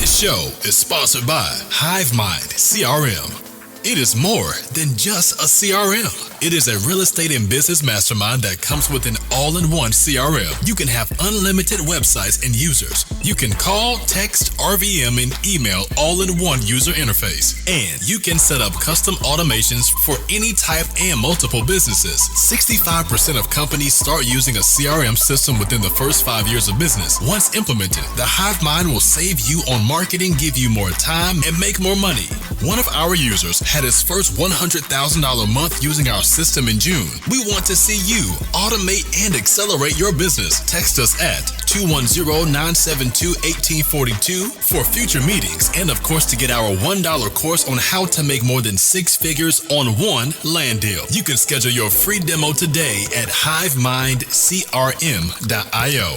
This show is sponsored by HiveMind CRM. It is more than just a CRM. It is a real estate and business mastermind that comes with an all-in-one CRM. You can have unlimited websites and users. You can call, text, RVM, and email all in one user interface. And you can set up custom automations for any type and multiple businesses. 65% of companies start using a CRM system within the first 5 years of business. Once implemented, the HiveMind will save you on marketing, give you more time, and make more money. One of our users had his first $100,000 month using our system in June. We want to see you automate and accelerate your business. Text us at 210-972-1842 for future meetings and, of course, to get our $1 course on how to make more than 6 figures on one land deal. You can schedule your free demo today at HiveMindCRM.io.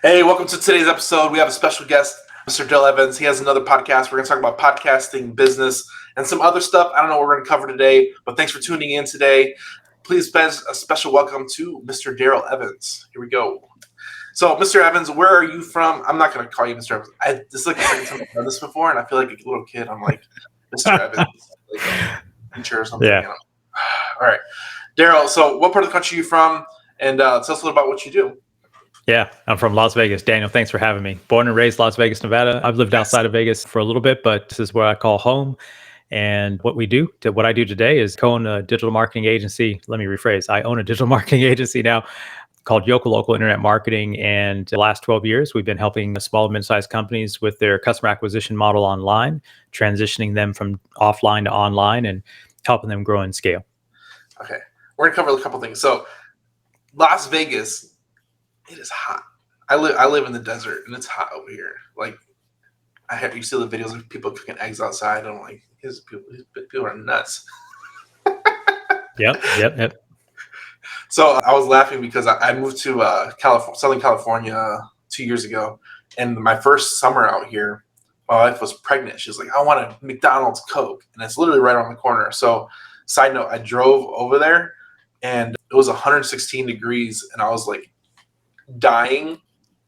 Hey, welcome to today's episode. We have a special guest, Mr. Darrell Evans. He has another podcast. We're going to talk about podcasting, business, and some other stuff. I don't know what we're going to cover today, but thanks for tuning in today. Please spend a special welcome to Mr. Darrell Evans. Here we go. So, Mr. Evans, where are you from? I'm not going to call you Mr. Evans. This is like the second time I've done this before, and I feel like a little kid. I'm like, Mr. Evans, like a teacher or something. Yeah. You know? All right. Darrell, so what part of the country are you from? And tell us a little about what you do. Yeah, I'm from Las Vegas. Daniel, thanks for having me. Born and raised Las Vegas, Nevada. I've lived outside of Vegas for a little bit, but this is where I call home. And what I do today is co-own a digital marketing agency. Let me rephrase. I own a digital marketing agency now called Yokel Local Internet Marketing. And the last 12 years, we've been helping small and mid-sized companies with their customer acquisition model online, transitioning them from offline to online and helping them grow and scale. Okay. We're going to cover a couple things. So Las Vegas, it is hot. I live in the desert and it's hot over here. Like you see the videos of people cooking eggs outside. And I'm like, these people are nuts. Yep. So I was laughing because I moved to Southern California 2 years ago, and my first summer out here, my wife was pregnant. She was like, "I want a McDonald's Coke," and it's literally right around the corner. So, side note, I drove over there, and it was 116 degrees, and I was like dying.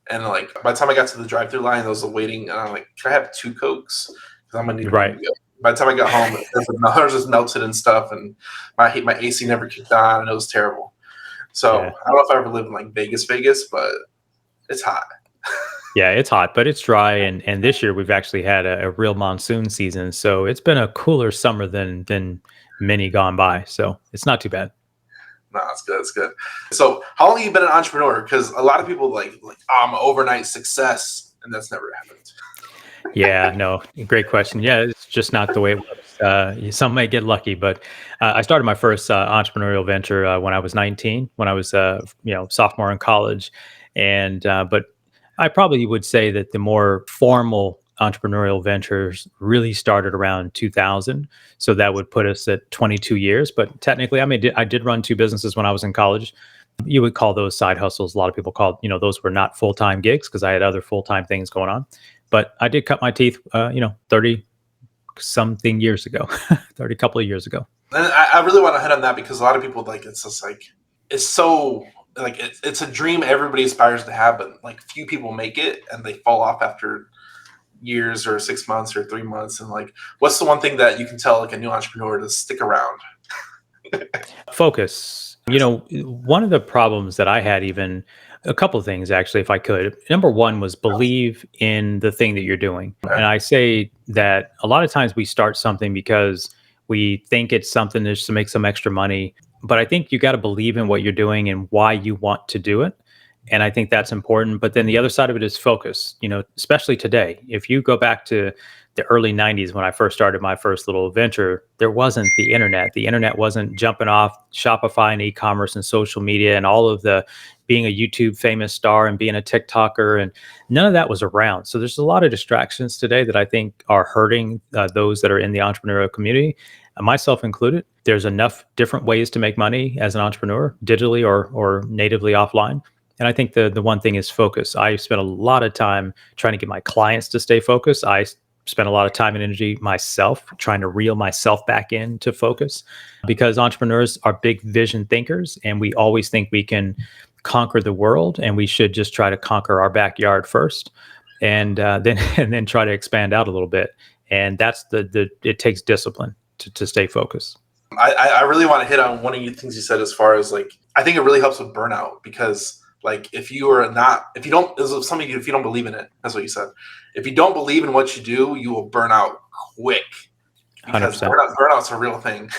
And like by the time I got to the drive-through line, there was a waiting, and I'm like, "Can I have 2 Cokes? Because I'm gonna need right." By the time I got home, ours just melted and stuff, and my AC never kicked on, and it was terrible. So yeah. I don't know if I ever lived in like Vegas, but it's hot. Yeah, it's hot, but it's dry, and this year we've actually had a real monsoon season, so it's been a cooler summer than many gone by. So it's not too bad. No, it's good. It's good. So how long have you been an entrepreneur? Because a lot of people like I'm an overnight success, and that's never happened. Yeah, no, great question. Yeah, it's just not the way it works. Some may get lucky, but I started my first entrepreneurial venture when I was 19, when I was sophomore in college, and but I probably would say that the more formal entrepreneurial ventures really started around 2000. So that would put us at 22 years. But technically, I did run 2 businesses when I was in college. You would call those side hustles. A lot of people called, those were not full-time gigs because I had other full-time things going on. But I did cut my teeth, 30-something years ago, 30 couple of years ago. And I really want to hit on that because a lot of people it's just like, it's so like, it's a dream everybody aspires to have, but like few people make it and they fall off after years or 6 months or 3 months. And like, what's the one thing that you can tell like a new entrepreneur to stick around? Focus. One of the problems that I had, even a couple of things, actually, if I could. Number one was believe in the thing that you're doing. Okay. And I say that a lot of times we start something because we think it's something just to make some extra money. But I think you got to believe in what you're doing and why you want to do it. And I think that's important. But then the other side of it is focus, especially today. If you go back to the early 90s, when I first started my first little venture, there wasn't the internet. The internet wasn't jumping off Shopify and e-commerce and social media and all of the being a YouTube famous star and being a TikToker, and none of that was around. So there's a lot of distractions today that I think are hurting those that are in the entrepreneurial community, myself included. There's enough different ways to make money as an entrepreneur, digitally or natively offline. And I think the one thing is focus. I spent a lot of time trying to get my clients to stay focused. I spent a lot of time and energy myself trying to reel myself back into focus, because entrepreneurs are big vision thinkers and we always think we can conquer the world, and we should just try to conquer our backyard first, and then try to expand out a little bit. And that's it takes discipline to stay focused. I really want to hit on one of the things you said, as far as like, I think it really helps with burnout, because like if you don't believe in it, that's what you said. If you don't believe in what you do, you will burn out quick, because 100%. burnout's a real thing.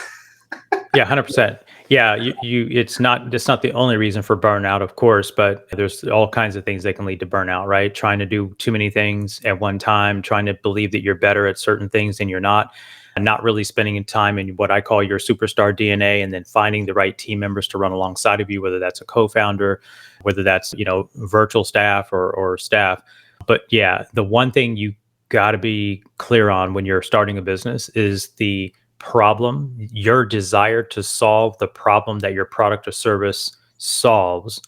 Yeah, 100%. Yeah, it's not the only reason for burnout, of course, but there's all kinds of things that can lead to burnout, right? Trying to do too many things at one time, trying to believe that you're better at certain things than you're not, and not really spending time in what I call your superstar DNA, and then finding the right team members to run alongside of you, whether that's a co-founder, whether that's, virtual staff or staff. But yeah, the one thing you got to be clear on when you're starting a business is the problem, your desire to solve the problem that your product or service solves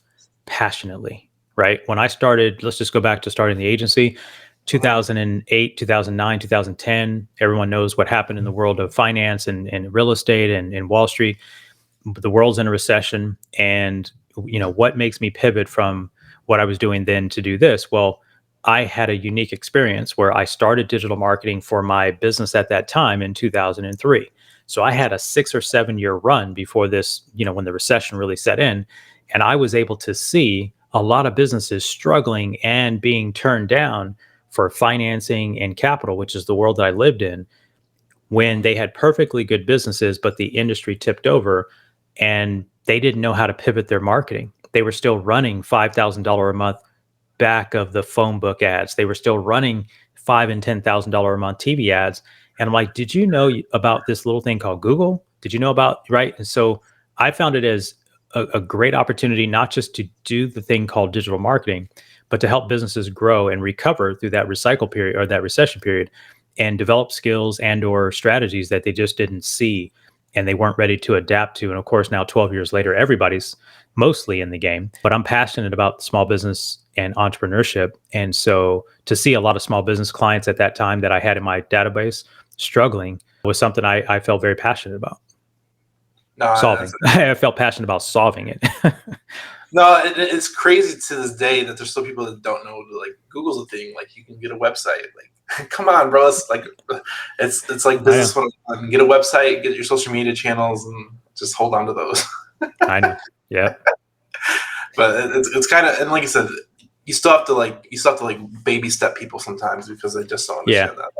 passionately, right? When I started, let's just go back to starting the agency, 2008, 2009, 2010, everyone knows what happened in the world of finance and real estate and Wall Street. The world's in a recession. And, what makes me pivot from what I was doing then to do this? Well, I had a unique experience where I started digital marketing for my business at that time in 2003. So I had a 6 or 7 year run before this, when the recession really set in. And I was able to see a lot of businesses struggling and being turned down for financing and capital, which is the world that I lived in, when they had perfectly good businesses, but the industry tipped over and they didn't know how to pivot their marketing. They were still running $5,000 a month back of the phone book ads. They were still running $5,000 and $10,000 a month TV ads. And I'm like, did you know about this little thing called Google? Did you know about, right? And so I found it as a great opportunity, not just to do the thing called digital marketing, but to help businesses grow and recover through that recycle period or that recession period, and develop skills and or strategies that they just didn't see and they weren't ready to adapt to. And of course, now 12 years later, everybody's mostly in the game, but I'm passionate about small business and entrepreneurship. And so to see a lot of small business clients at that time that I had in my database struggling was something I felt very passionate about. Solving. I felt passionate about solving it. No, it's crazy to this day that there's still people that don't know, like, Google's a thing. Like, you can get a website. Like, come on, bro. It's like business 101. Get a website, get your social media channels, and just hold on to those. I know. Yeah. But it's kind of, and like I said, you still have to baby step people sometimes, because they just don't understand that.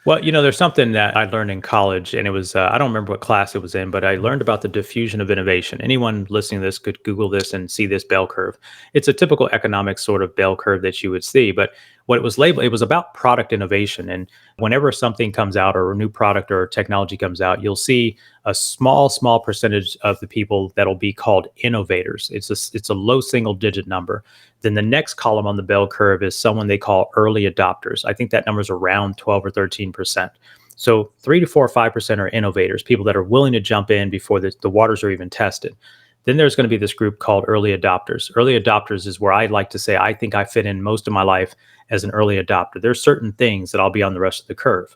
Well, there's something that I learned in college, and it was, I don't remember what class it was in, but I learned about the diffusion of innovation. Anyone listening to this could Google this and see this bell curve. It's a typical economic sort of bell curve that you would see, but what it was labeled, it was about product innovation. And whenever something comes out or a new product or technology comes out, you'll see a small percentage of the people that'll be called innovators. It's a low single digit number. Then the next column on the bell curve is someone they call early adopters. I think that number is around 12 or 13%. So 3 to 4 or 5% are innovators, people that are willing to jump in before the waters are even tested. Then there's going to be this group called early adopters. Early adopters is where I like to say, I think I fit in most of my life as an early adopter. There's certain things that I'll be on the rest of the curve.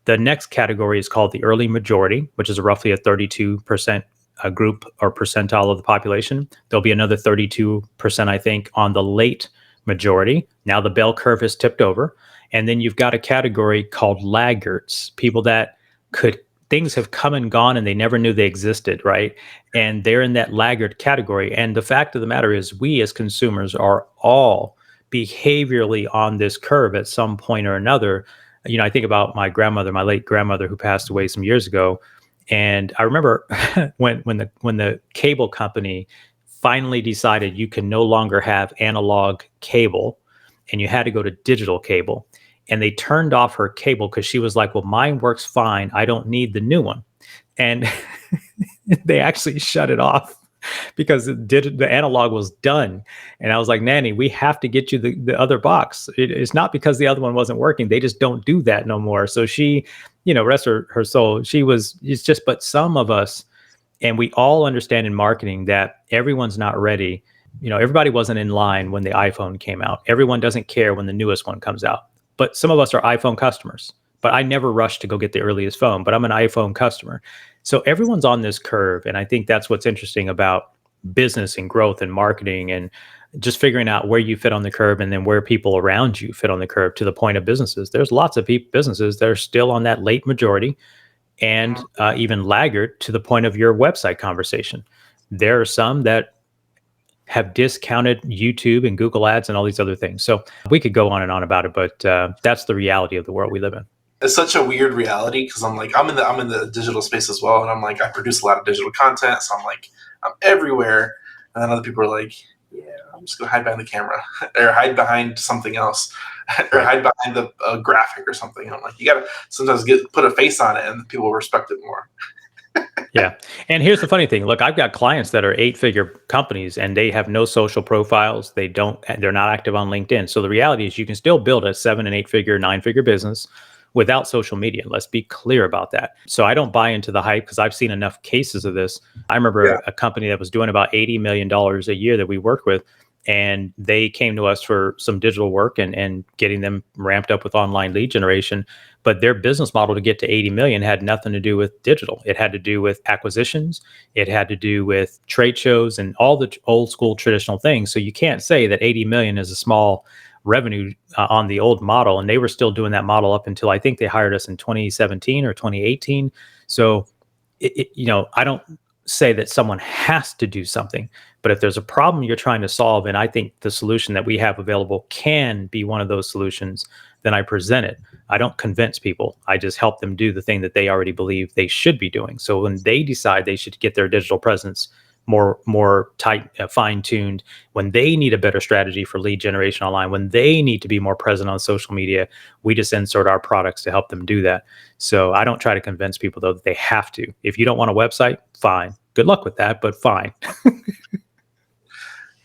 The next category is called the early majority, which is roughly a 32% group or percentile of the population. There'll be another 32%, I think, on the late majority. Now the bell curve has tipped over. And then you've got a category called laggards, people that things have come and gone and they never knew they existed, right? And they're in that laggard category. And the fact of the matter is, we as consumers are all behaviorally on this curve at some point or another. I think about my late grandmother, who passed away some years ago. And I remember when the cable company finally decided you can no longer have analog cable and you had to go to digital cable. And they turned off her cable because she was like, well, mine works fine. I don't need the new one. And they actually shut it off because the analog was done. And I was like, Nanny, we have to get you the other box. It's not because the other one wasn't working. They just don't do that no more. So she, rest her soul, but some of us, and we all understand in marketing that everyone's not ready. Everybody wasn't in line when the iPhone came out. Everyone doesn't care when the newest one comes out. But some of us are iPhone customers, but I never rush to go get the earliest phone, but I'm an iPhone customer. So everyone's on this curve. And I think that's what's interesting about business and growth and marketing, and just figuring out where you fit on the curve and then where people around you fit on the curve. To the point of businesses, there's lots of businesses that are still on that late majority and even laggard, to the point of your website conversation. There are some that have discounted YouTube and Google ads and all these other things. So we could go on and on about it, but that's the reality of the world we live in. It's such a weird reality, because I'm in the digital space as well, and I'm like, I produce a lot of digital content, so I'm everywhere. And then other people are like, yeah, I'm just gonna hide behind the camera or hide behind something else or hide behind the graphic or something. And I'm like, you gotta sometimes put a face on it, and people will respect it more. Yeah. And here's the funny thing. Look, I've got clients that are 8-figure companies and they have no social profiles. They're not active on LinkedIn. So the reality is you can still build a 7 and 8-figure, 9-figure business without social media. Let's be clear about that. So I don't buy into the hype, because I've seen enough cases of this. I remember a company that was doing about $80 million a year that we worked with, and they came to us for some digital work and getting them ramped up with online lead generation. But their business model to get to 80 million had nothing to do with digital. It had to do with acquisitions. It had to do with trade shows and all the old school traditional things. So you can't say that 80 million is a small revenue on the old model. And they were still doing that model up until I think they hired us in 2017 or 2018. So, I don't say that someone has to do something, but if there's a problem you're trying to solve, and I think the solution that we have available can be one of those solutions, then I present it. I don't convince people. I just help them do the thing that they already believe they should be doing. So when they decide they should get their digital presence more tight, fine-tuned, when they need a better strategy for lead generation online, when they need to be more present on social media, we just insert our products to help them do that. So I don't try to convince people, though, that they have to. If you don't want a website, fine. Good luck with that, but fine.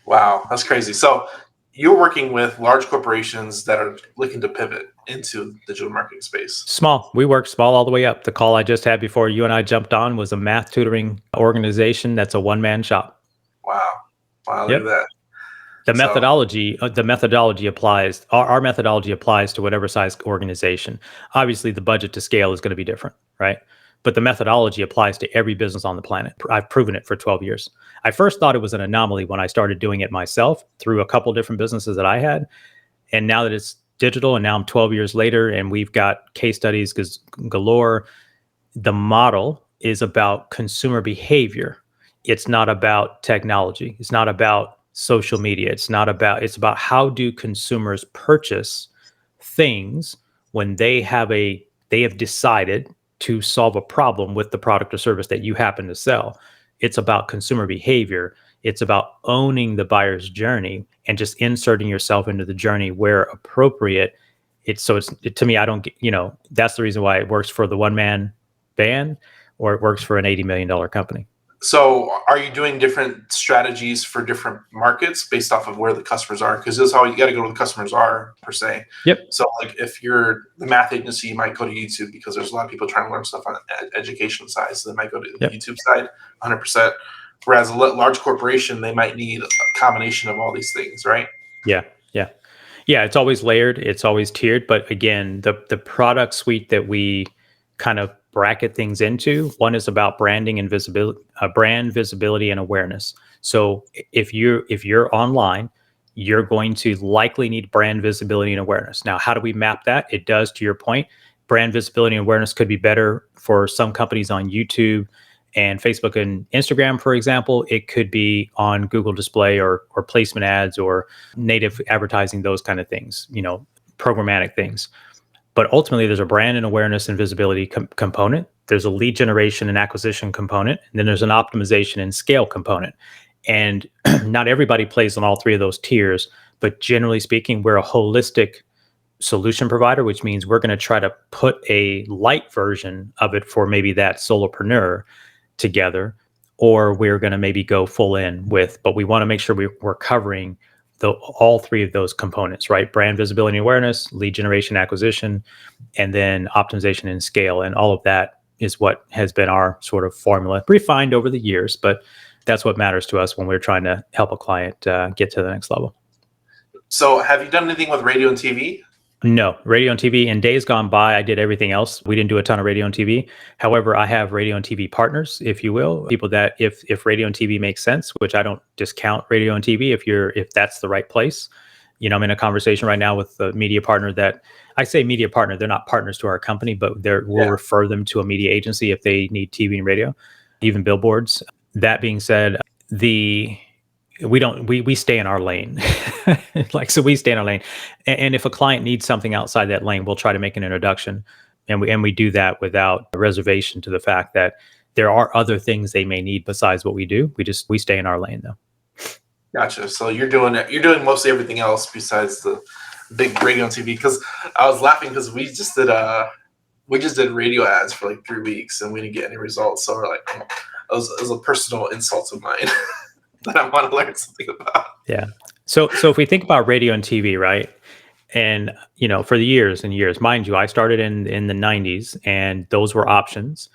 Wow, that's crazy. So you're working with large corporations that are looking to pivot into digital marketing space. Small. We work small all the way up. The call I just had before you and I jumped on was a math tutoring organization that's a one-man shop. Wow, look at that. The methodology applies. Our methodology applies to whatever size organization. Obviously, the budget to scale is going to be different, right? But the methodology applies to every business on the planet. I've proven it for 12 years. I first thought it was an anomaly when I started doing it myself through a couple different businesses that I had. And now that it's digital, and now I'm 12 years later, and we've got case studies galore, the model is about consumer behavior. It's not about technology. It's not about social media. It's about how do consumers purchase things when they have decided to solve a problem with the product or service that you happen to sell. It's about consumer behavior. It's about owning the buyer's journey and just inserting yourself into the journey where appropriate. To me, I don't, that's the reason why it works for the one-man band, or it works for an $80 million company. So are you doing different strategies for different markets based off of where the customers are? Because this is how you got to go where the customers are, per se. Yep. So like if you're the math agency, you might go to YouTube, because there's a lot of people trying to learn stuff on the education side. So they might go to the YouTube side 100%. Whereas a large corporation, they might need a combination of all these things, right? Yeah. It's always layered. It's always tiered. But again, the product suite that we kind of bracket things into, one is about branding and visibility, brand visibility and awareness. So if you're online, you're going to likely need brand visibility and awareness. Now, how do we map that? It does, to your point, brand visibility and awareness could be better for some companies on YouTube and Facebook and Instagram, for example. It could be on Google Display or placement ads or native advertising, those kind of things, programmatic things. But ultimately, there's a brand and awareness and visibility component. There's a lead generation and acquisition component. And then there's an optimization and scale component. And not everybody plays on all three of those tiers. But generally speaking, we're a holistic solution provider, which means we're going to try to put a light version of it for maybe that solopreneur together, or we're going to maybe go full in with, but we want to make sure we're covering all three of those components, right? Brand visibility and awareness, lead generation, acquisition, and then optimization and scale. And all of that is what has been our sort of formula, refined over the years, but that's what matters to us when we're trying to help a client get to the next level. So have you done anything with radio and TV? No, radio and TV. In days gone by, I did everything else. We didn't do a ton of radio and TV. However, I have radio and TV partners, if you will, people that if radio and TV makes sense, which I don't discount radio and TV if that's the right place. I'm in a conversation right now with a media partner that I say media partner. They're not partners to our company, but we'll refer them to a media agency if they need TV and radio, even billboards. That being said, we stay in our lane. So we stay in our lane. And if a client needs something outside that lane, we'll try to make an introduction. And we do that without a reservation to the fact that there are other things they may need besides what we do. We stay in our lane though. Gotcha. So you're doing mostly everything else besides the big radio and TV. Because I was laughing because we just did radio ads for like 3 weeks and we didn't get any results. So we're like, it was a personal insult of mine that I want to learn something about. Yeah. So if we think about radio and TV, right? And for the years and years, mind you, I started in the 90s and those were options.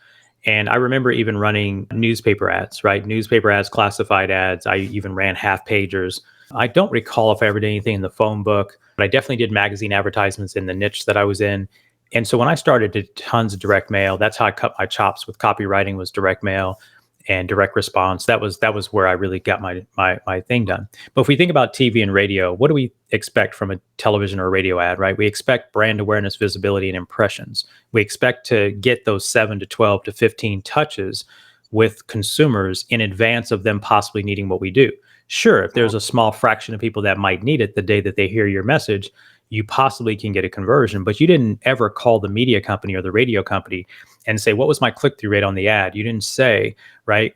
And I remember even running newspaper ads, right? Newspaper ads, classified ads. I even ran half pagers. I don't recall if I ever did anything in the phone book, but I definitely did magazine advertisements in the niche that I was in. And so when I started, did tons of direct mail. That's how I cut my chops with copywriting, was direct mail and direct response. That was where I really got my thing done. But if we think about TV and radio, what do we expect from a television or a radio ad, right? We expect brand awareness, visibility, and impressions. We expect to get those 7 to 12 to 15 touches with consumers in advance of them possibly needing what we do. Sure, if there's a small fraction of people that might need it the day that they hear your message, you possibly can get a conversion, but you didn't ever call the media company or the radio company and say, what was my click-through rate on the ad? You didn't say, right,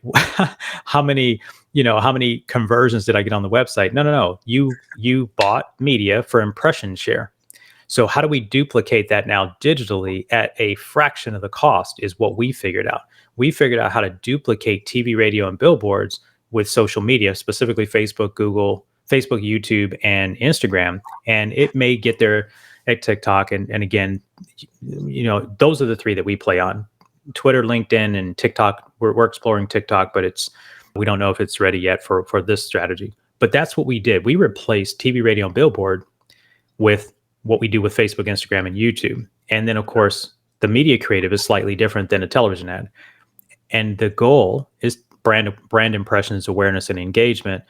how many conversions did I get on the website? No. You bought media for impression share. So how do we duplicate that now digitally at a fraction of the cost is what we figured out. We figured out how to duplicate TV, radio, and billboards with social media, specifically Facebook, YouTube, and Instagram. And it may get there at TikTok. And again, those are the three that we play on. Twitter, LinkedIn, and TikTok. We're exploring TikTok, but we don't know if it's ready yet for this strategy. But that's what we did. We replaced TV, radio, and billboard with what we do with Facebook, Instagram, and YouTube. And then, of course, the media creative is slightly different than a television ad. And the goal is brand impressions, awareness, and engagement.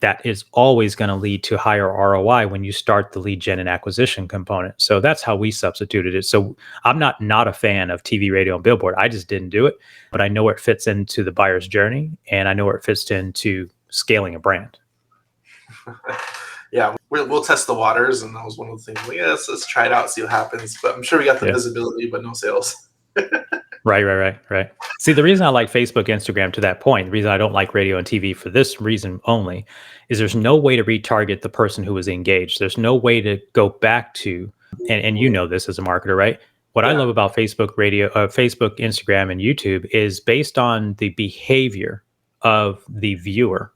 That is always going to lead to higher ROI when you start the lead gen and acquisition component. So that's how we substituted it. So I'm not a fan of TV, radio, and billboard. I just didn't do it, but I know where it fits into the buyer's journey, and I know where it fits into scaling a brand. Yeah, we'll test the waters, and that was one of the things. Let's try it out, see what happens. But I'm sure we got the visibility, but no sales. Right. See, the reason I like Facebook, Instagram to that point, the reason I don't like radio and TV for this reason only, is there's no way to retarget the person who was engaged. There's no way to go back to, and you know this as a marketer, right? What I love about Facebook, Instagram, and YouTube is based on the behavior of the viewer,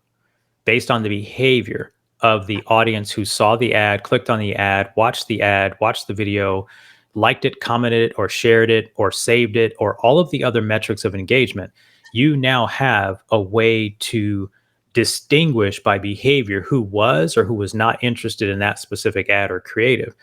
based on the behavior of the audience who saw the ad, clicked on the ad, watched the video, liked it, commented it, or shared it, or saved it, or all of the other metrics of engagement. You now have a way to distinguish by behavior who was or who was not interested in that specific ad or creative.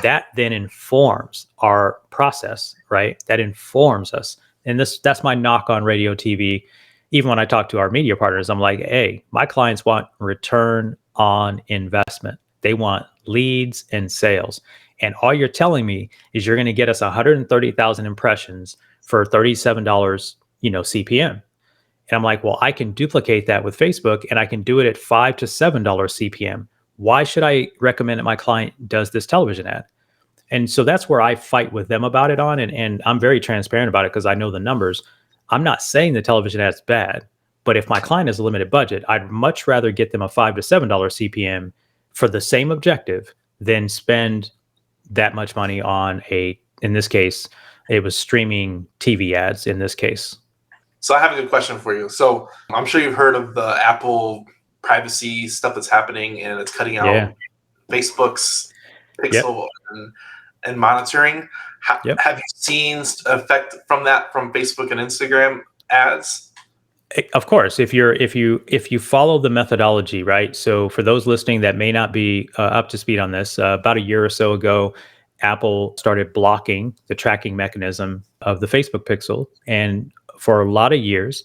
That then informs our process, right? That informs us. And that's my knock on radio, TV. Even when I talk to our media partners, I'm like, hey, my clients want return on investment. They want leads and sales. And all you're telling me is you're going to get us 130,000 impressions for $37, CPM. And I'm like, well, I can duplicate that with Facebook, and I can do it at $5 to $7 CPM. Why should I recommend that my client does this television ad? And so that's where I fight with them about it on. And I'm very transparent about it because I know the numbers. I'm not saying the television ad's bad, but if my client has a limited budget, I'd much rather get them a $5 to $7 CPM for the same objective than spend that much money on in this case, it was streaming TV ads in this case. So I have a good question for you. So I'm sure you've heard of the Apple privacy stuff that's happening, and it's cutting out Facebook's pixel and monitoring. Have you seen effect from that from Facebook and Instagram ads? Of course, if you follow the methodology, right? So for those listening that may not be up to speed on this, about a year or so ago, Apple started blocking the tracking mechanism of the Facebook pixel. And for a lot of years,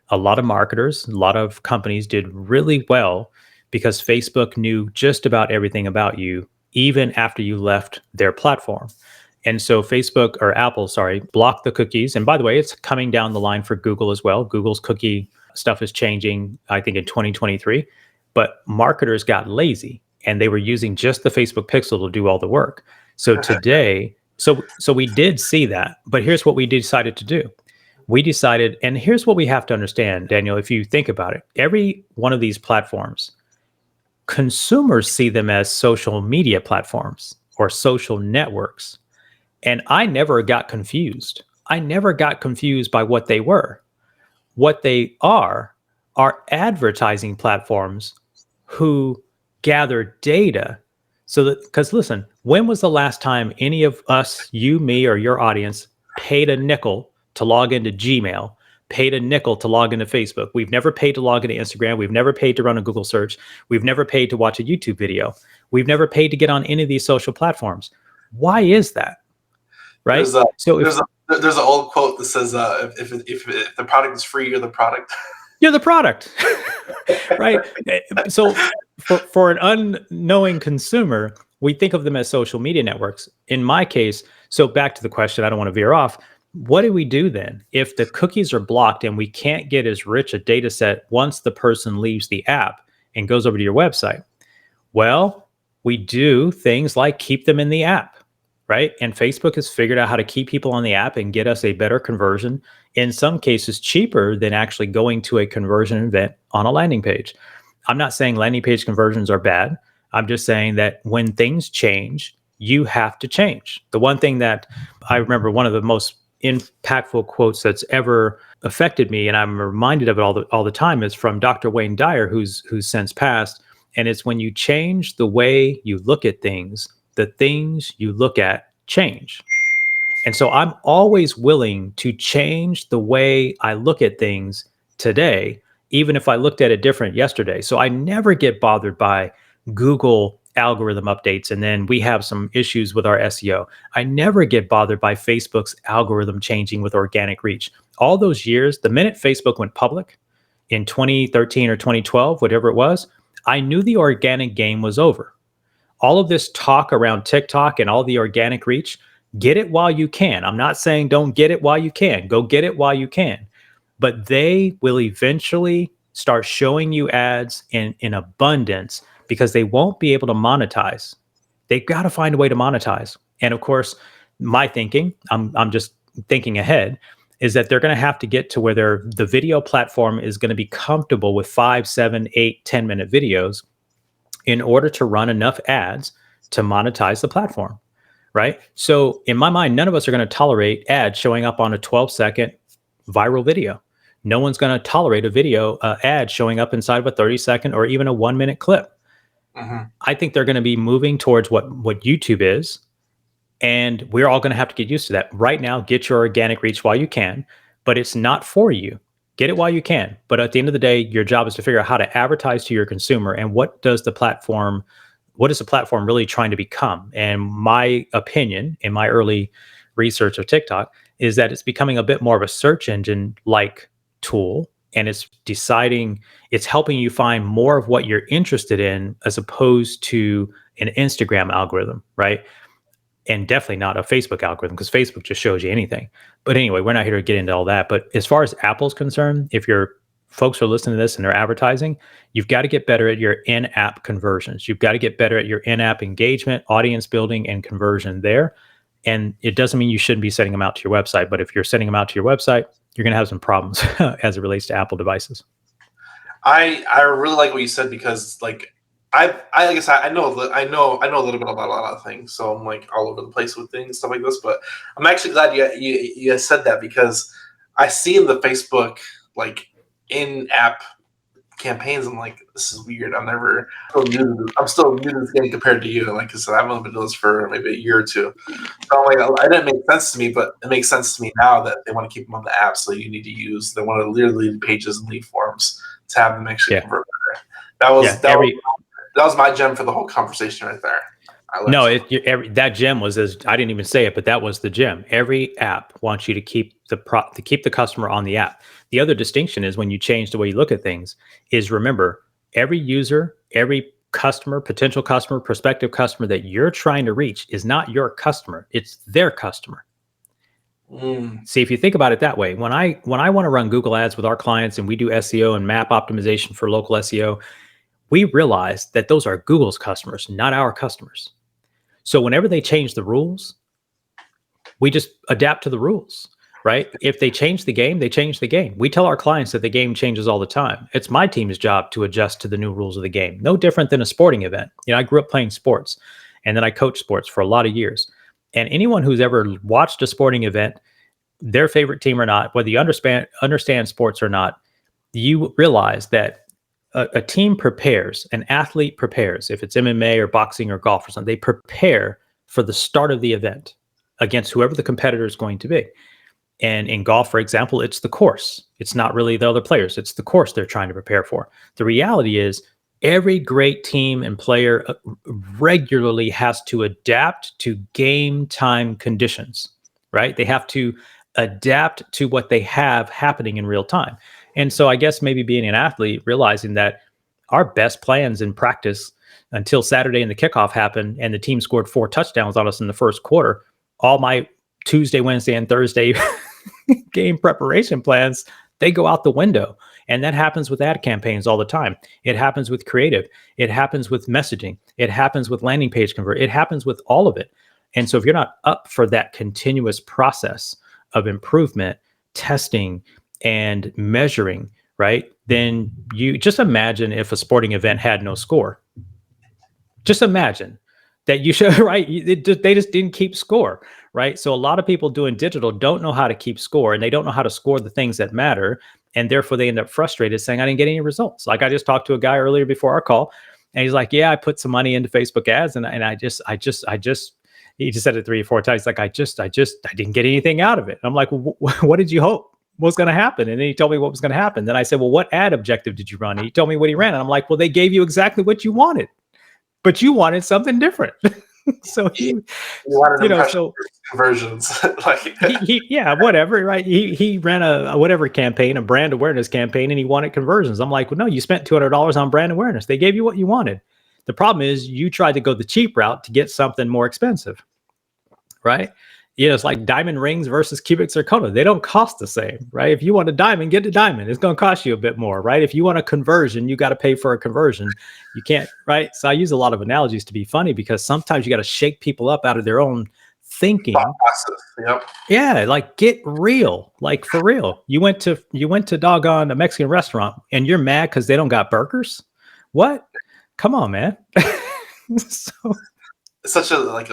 a lot of marketers, a lot of companies did really well because Facebook knew just about everything about you, even after you left their platform. And so Facebook or Apple, sorry, blocked the cookies. And by the way, it's coming down the line for Google as well. Google's cookie stuff is changing, I think, in 2023. But marketers got lazy and they were using just the Facebook pixel to do all the work. So today, so we did see that. But here's what we decided to do. We decided, and here's what we have to understand, Daniel, if you think about it, every one of these platforms, consumers see them as social media platforms or social networks. And I never got confused. I never got confused by what they were. What they are advertising platforms who gather data. So that, because listen, when was the last time any of us, you, me, or your audience paid a nickel to log into Gmail, paid a nickel to log into Facebook? We've never paid to log into Instagram. We've never paid to run a Google search. We've never paid to watch a YouTube video. We've never paid to get on any of these social platforms. Why is that? Right? There's an old quote that says, if the product is free, you're the product. You're the product. Right? So for an unknowing consumer, we think of them as social media networks. In my case, so back to the question, I don't want to veer off. What do we do then if the cookies are blocked and we can't get as rich a data set once the person leaves the app and goes over to your website? Well, we do things like keep them in the app, right? And Facebook has figured out how to keep people on the app and get us a better conversion, in some cases cheaper than actually going to a conversion event on a landing page. I'm not saying landing page conversions are bad. I'm just saying that when things change, you have to change. The one thing that I remember, one of the most impactful quotes that's ever affected me, and I'm reminded of it all the time, is from Dr. Wayne Dyer, who's since passed. And it's when you change the way you look at things, the things you look at change. And so I'm always willing to change the way I look at things today, even if I looked at it different yesterday. So I never get bothered by Google algorithm updates, and then we have some issues with our SEO. I never get bothered by Facebook's algorithm changing with organic reach. All those years, the minute Facebook went public in 2013 or 2012, whatever it was, I knew the organic game was over. All of this talk around TikTok and all the organic reach, get it while you can. I'm not saying don't get it while you can. Go get it while you can. But they will eventually start showing you ads in abundance because they won't be able to monetize. They've got to find a way to monetize. And of course, my thinking, I'm just thinking ahead, is that they're going to have to get to where the video platform is going to be comfortable with 5, 7, 8, 10-minute videos in order to run enough ads to monetize the platform, right? So in my mind, none of us are going to tolerate ads showing up on a 12-second viral video. No one's going to tolerate a video ad showing up inside of a 30-second or even a 1-minute clip. Mm-hmm. I think they're going to be moving towards what YouTube is, and we're all going to have to get used to that. Right now, get your organic reach while you can, but it's not for you. Get it while you can. But at the end of the day, your job is to figure out how to advertise to your consumer and what is the platform really trying to become? And my opinion in my early research of TikTok is that it's becoming a bit more of a search engine like tool, and it's helping you find more of what you're interested in as opposed to an Instagram algorithm, right? And definitely not a Facebook algorithm, because Facebook just shows you anything. But anyway, we're not here to get into all that. But as far as Apple's concerned, if your folks are listening to this and they're advertising, you've got to get better at your in-app conversions. You've got to get better at your in-app engagement, audience building, and conversion there. And it doesn't mean you shouldn't be sending them out to your website, but if you're sending them out to your website, you're going to have some problems as it relates to Apple devices. I really like what you said, because like I guess I know a little bit about a lot of things, so I'm like all over the place with things, stuff like this. But I'm actually glad you said that, because I see in the Facebook like in-app campaigns, I'm like, this is weird. I'm still new to this game compared to you. Like I said, I've only been doing this for maybe a year or two. So I'm like, it didn't make sense to me, but it makes sense to me now that they want to keep them on the app. So they want to literally lead pages and lead forms to have them actually convert better. That was my gem for the whole conversation right there. No, that gem was I didn't even say it, but that was the gem. Every app wants you to keep the customer on the app. The other distinction is when you change the way you look at things is remember every user, every customer, potential customer, prospective customer that you're trying to reach is not your customer. It's their customer. See, if you think about it that way, when I want to run Google ads with our clients and we do SEO and map optimization for local SEO, we realize that those are Google's customers, not our customers. So whenever they change the rules, we just adapt to the rules, right? If they change the game, they change the game. We tell our clients that the game changes all the time. It's my team's job to adjust to the new rules of the game. No different than a sporting event. I grew up playing sports and then I coached sports for a lot of years. And anyone who's ever watched a sporting event, their favorite team or not, whether you understand sports or not, you realize that a team prepares, an athlete prepares, if it's MMA or boxing or golf or something, they prepare for the start of the event against whoever the competitor is going to be. And in golf, for example, it's the course. It's not really the other players. It's the course they're trying to prepare for. The reality is every great team and player regularly has to adapt to game time conditions, right? They have to adapt to what they have happening in real time. And so I guess maybe being an athlete, realizing that our best plans in practice until Saturday and the kickoff happened and the team scored 4 touchdowns on us in the first quarter, all my Tuesday, Wednesday, and Thursday game preparation plans, they go out the window. And that happens with ad campaigns all the time. It happens with creative. It happens with messaging. It happens with landing page convert. It happens with all of it. And so if you're not up for that continuous process of improvement, testing, and measuring, right? Then you just imagine if a sporting event had no score. Just imagine that you should, right? They just didn't keep score, right? So a lot of people doing digital don't know how to keep score and they don't know how to score the things that matter. And therefore they end up frustrated saying, I didn't get any results. Like I just talked to a guy earlier before our call and he's like, yeah, I put some money into Facebook ads and I just, he just said it 3 or 4 times. Like, I didn't get anything out of it. I'm like, well, what did you hope was going to happen? And then he told me what was going to happen. Then I said, well, what ad objective did you run? And he told me what he ran. And I'm like, well, they gave you exactly what you wanted, but you wanted something different. So so conversions, whatever, right? He ran a whatever campaign, a brand awareness campaign, and he wanted conversions. I'm like, well, no, you spent $200 on brand awareness. They gave you what you wanted. The problem is you tried to go the cheap route to get something more expensive, right? It's like diamond rings versus cubic zirconia. They don't cost the same, right? If you want a diamond, get a diamond. It's going to cost you a bit more, right? If you want a conversion, you got to pay for a conversion. You can't, right? So I use a lot of analogies to be funny because sometimes you got to shake people up out of their own thinking. Yep. Yeah, like get real, like for real. You went to doggone a Mexican restaurant and you're mad because they don't got burgers? What? Come on, man. So it's such a like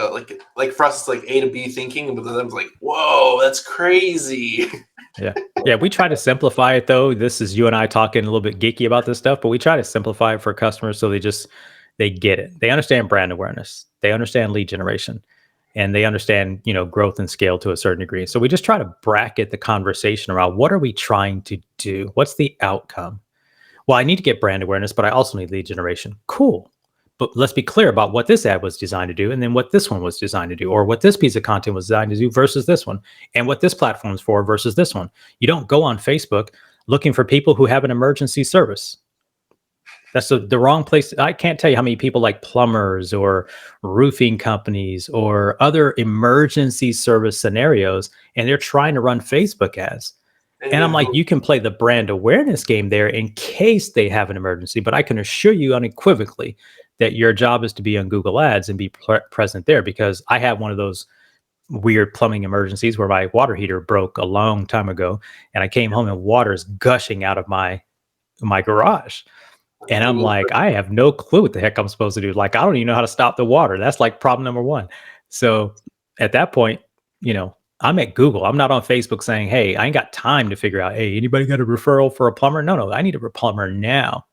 for us, it's like A to B thinking, but then it's like, whoa, that's crazy. Yeah. We try to simplify it though. This is you and I talking a little bit geeky about this stuff, but we try to simplify it for customers so they get it. They understand brand awareness. They understand lead generation, and they understand growth and scale to a certain degree. So we just try to bracket the conversation around what are we trying to do? What's the outcome? Well, I need to get brand awareness, but I also need lead generation. Cool. But let's be clear about what this ad was designed to do and then what this one was designed to do, or what this piece of content was designed to do versus this one, and what this platform is for versus this one. You don't go on Facebook looking for people who have an emergency service. That's the wrong place. I can't tell you how many people like plumbers or roofing companies or other emergency service scenarios, and they're trying to run Facebook ads. And I'm like, you can play the brand awareness game there in case they have an emergency, but I can assure you unequivocally that your job is to be on Google Ads and be present there, because I had one of those weird plumbing emergencies where my water heater broke a long time ago, and I came home and water is gushing out of my garage. And I'm like, I have no clue what the heck I'm supposed to do. Like, I don't even know how to stop the water. That's like problem number 1. So at that point, I'm at Google. I'm not on Facebook saying, hey, I ain't got time to figure out, hey, anybody got a referral for a plumber? No, I need a plumber now.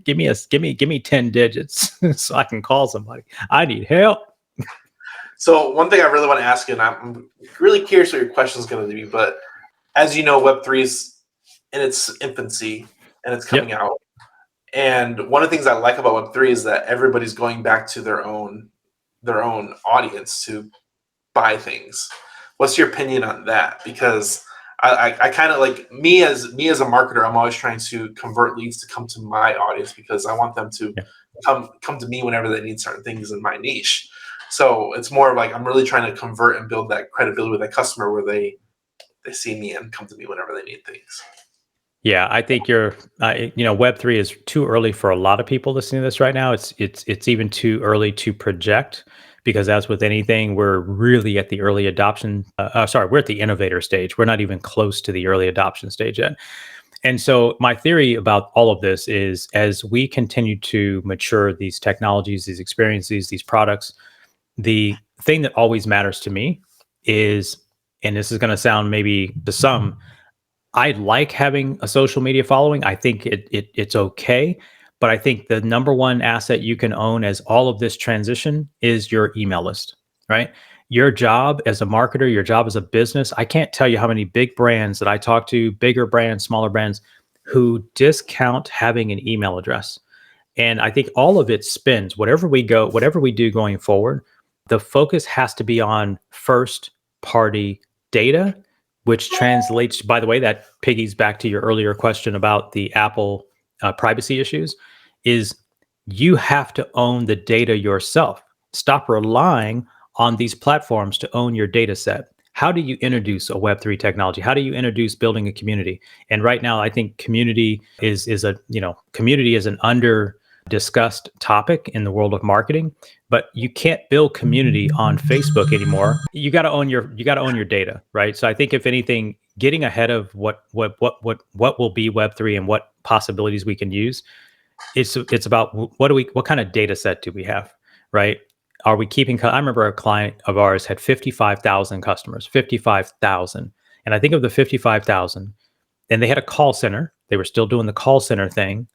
give me 10 digits so I can call somebody. I need help. So one thing I really want to ask you, and I'm really curious what your question is going to be, but as you know, Web3 is in its infancy and it's coming out. And one of the things I like about Web3 is that everybody's going back to their own their own audience to buy things. What's your opinion on that? Because I kind of like me as a marketer, I'm always trying to convert leads to come to my audience because I want them to come to me whenever they need certain things in my niche. So it's more of like I'm really trying to convert and build that credibility with that customer where they see me and come to me whenever they need things. Yeah, I think Web3 is too early for a lot of people listening to this right now. It's even too early to project because as with anything, we're really at the early adoption. We're at the innovator stage. We're not even close to the early adoption stage yet. And so my theory about all of this is as we continue to mature these technologies, these experiences, these products, the thing that always matters to me is, and this is going to sound maybe to some, I like having a social media following. I think it's okay. But I think the number one asset you can own as all of this transition is your email list, right? Your job as a marketer, your job as a business. I can't tell you how many big brands that I talk to, bigger brands, smaller brands, who discount having an email address. And I think all of it spins, whatever we do going forward, the focus has to be on first party data, which translates, by the way, that piggies back to your earlier question about the Apple privacy issues, is you have to own the data yourself. Stop relying on these platforms to own your data set. How do you introduce a Web3 technology? How do you introduce building a community? And right now, I think community is an under discussed topic in the world of marketing, but you can't build community on Facebook anymore. You got to own your data, right? So I think if anything, getting ahead of what will be Web3 and what possibilities we can use, it's about what kind of data set do we have, right? Are we keeping? I remember a client of ours had 55,000 customers, 55,000, and I think of the 55,000, and they had a call center. They were still doing the call center thing,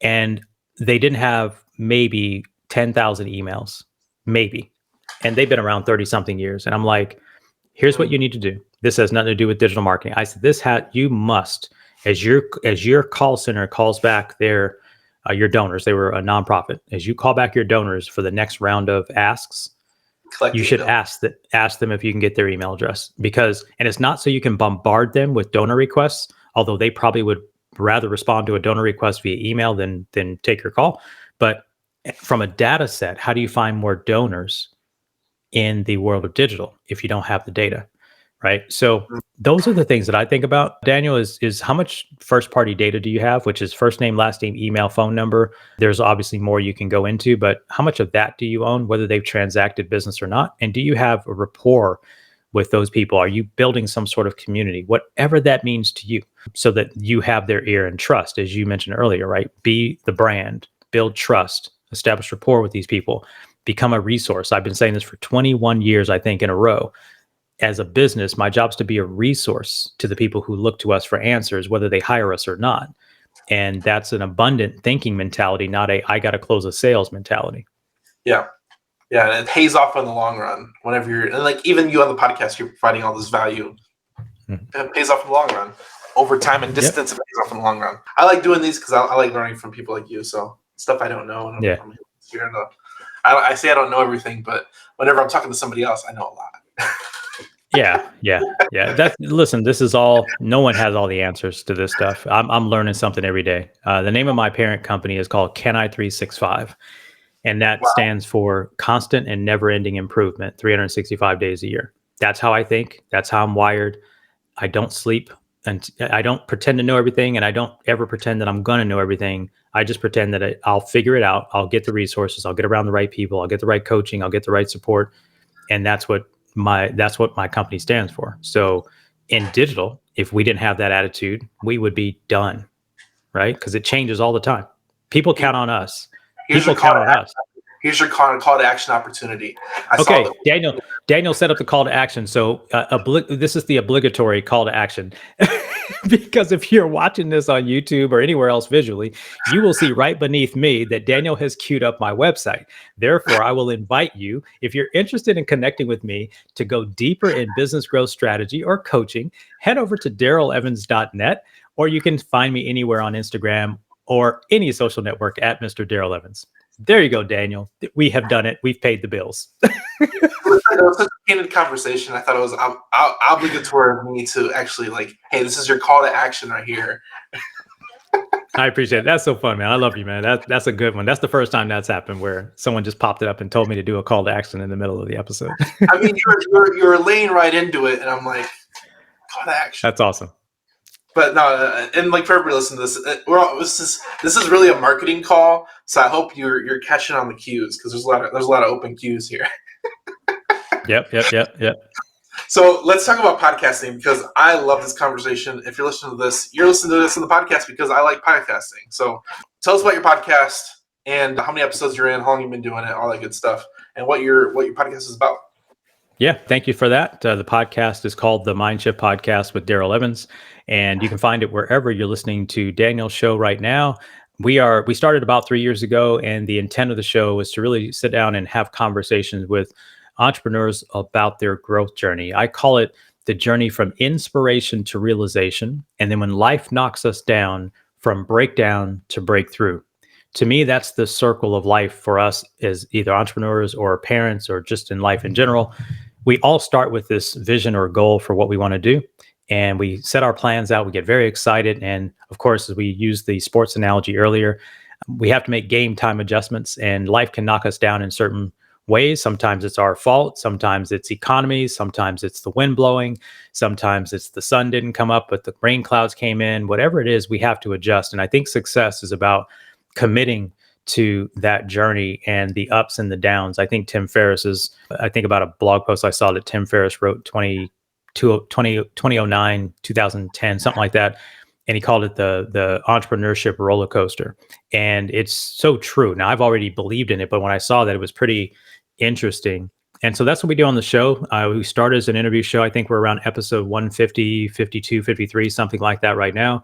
and they didn't have maybe 10,000 emails, maybe. And they've been around 30 something years. And I'm like, here's what you need to do. This has nothing to do with digital marketing. I said, you must, as your call center calls back your donors, they were a nonprofit. As you call back your donors for the next round of asks, you should ask them if you can get their email address, and it's not so you can bombard them with donor requests, although they probably would rather respond to a donor request via email than take your call. But from a data set, how do you find more donors in the world of digital if you don't have the data, right? So those are the things that I think about, Daniel, is how much first party data do you have, which is first name, last name, email, phone number. There's obviously more you can go into, but how much of that do you own, whether they've transacted business or not? And do you have a rapport with those people? Are you building some sort of community, whatever that means to you, so that you have their ear and trust, as you mentioned earlier, right? Be the brand, build trust, establish rapport with these people, become a resource. I've been saying this for 21 years, I think, in a row. As a business, my job is to be a resource to the people who look to us for answers, whether they hire us or not. And that's an abundant thinking mentality, not I got to close a sales mentality. Yeah. Yeah, and it pays off in the long run. And like even you on the podcast, you're providing all this value. It pays off in the long run. Over time and distance, It pays off in the long run. I like doing these because I like learning from people like you. So stuff I don't know. And I say I don't know everything, but whenever I'm talking to somebody else, I know a lot. Yeah. Listen, this is all. No one has all the answers to this stuff. I'm learning something every day. The name of my parent company is called Can365. And that stands for constant and never-ending improvement, 365 days a year. That's how I think. That's how I'm wired. I don't sleep, and I don't pretend to know everything, and I don't ever pretend that I'm going to know everything. I just pretend that I'll figure it out. I'll get the resources. I'll get around the right people. I'll get the right coaching. I'll get the right support, and that's what my company stands for. So in digital, if we didn't have that attitude, we would be done, right? Because it changes all the time. People count on us. Here's your call to action opportunity. Okay, Daniel set up the call to action. So this is the obligatory call to action. Because if you're watching this on YouTube or anywhere else visually, you will see right beneath me that Daniel has queued up my website. Therefore, I will invite you, if you're interested in connecting with me, to go deeper in business growth strategy or coaching, head over to darrellevans.net, or you can find me anywhere on Instagram or any social network at Mr. Darrell Evans. There you go, Daniel. We have done it. We've paid the bills. It was such a candid conversation. I thought it was obligatory of me to actually like, hey, this is your call to action right here. I appreciate it. That's so fun, man. I love you, man. That's a good one. That's the first time that's happened where someone just popped it up and told me to do a call to action in the middle of the episode. I mean, you're laying right into it, and I'm like, call to action. That's awesome. But no, and like for everybody listening to this, this is really a marketing call. So I hope you're catching on the cues because there's a lot of open cues here. Yep. So let's talk about podcasting because I love this conversation. If you're listening to this, you're listening to this in the podcast because I like podcasting. So tell us about your podcast and how many episodes you're in, how long you've been doing it, all that good stuff, and what your podcast is about. Yeah, thank you for that. The podcast is called the MindShift Podcast with Darrell Evans, and you can find it wherever you're listening to Daniel's show right now. We started about 3 years ago, and the intent of the show was to really sit down and have conversations with entrepreneurs about their growth journey. I call it the journey from inspiration to realization, and then when life knocks us down, from breakdown to breakthrough. To me, that's the circle of life for us as either entrepreneurs or parents or just in life in general. We all start with this vision or goal for what we want to do, and we set our plans out. We get very excited, and of course, as we used the sports analogy earlier, we have to make game time adjustments, and life can knock us down in certain ways. Sometimes it's our fault. Sometimes it's economies. Sometimes it's the wind blowing. Sometimes it's the sun didn't come up, but the rain clouds came in. Whatever it is, we have to adjust. And I think success is about committing to that journey and the ups and the downs. I think I think about a blog post I saw that Tim Ferriss wrote 2009, 2010, something like that. And he called it the entrepreneurship roller coaster. And it's so true. Now, I've already believed in it, but when I saw that, it was pretty interesting. And so that's what we do on the show. We started as an interview show. I think we're around episode 150, 52, 53, something like that right now.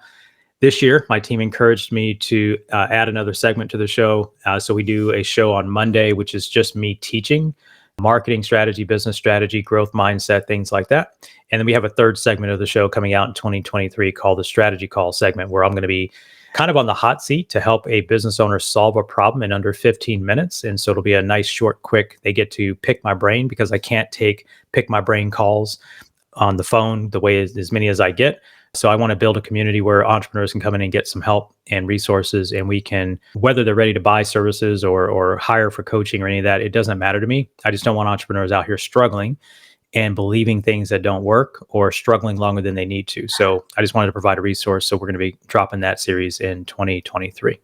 This year, my team encouraged me to add another segment to the show. So we do a show on Monday, which is just me teaching marketing strategy, business strategy, growth mindset, things like that. And then we have a third segment of the show coming out in 2023 called the Strategy Call segment, where I'm going to be kind of on the hot seat to help a business owner solve a problem in under 15 minutes. And so it'll be a nice, short, quick, they get to pick my brain because I can't take pick my brain calls on the phone the way as many as I get. So I want to build a community where entrepreneurs can come in and get some help and resources, and we can, whether they're ready to buy services or hire for coaching or any of that, it doesn't matter to me. I just don't want entrepreneurs out here struggling and believing things that don't work or struggling longer than they need to. So I just wanted to provide a resource. So we're going to be dropping that series in 2023.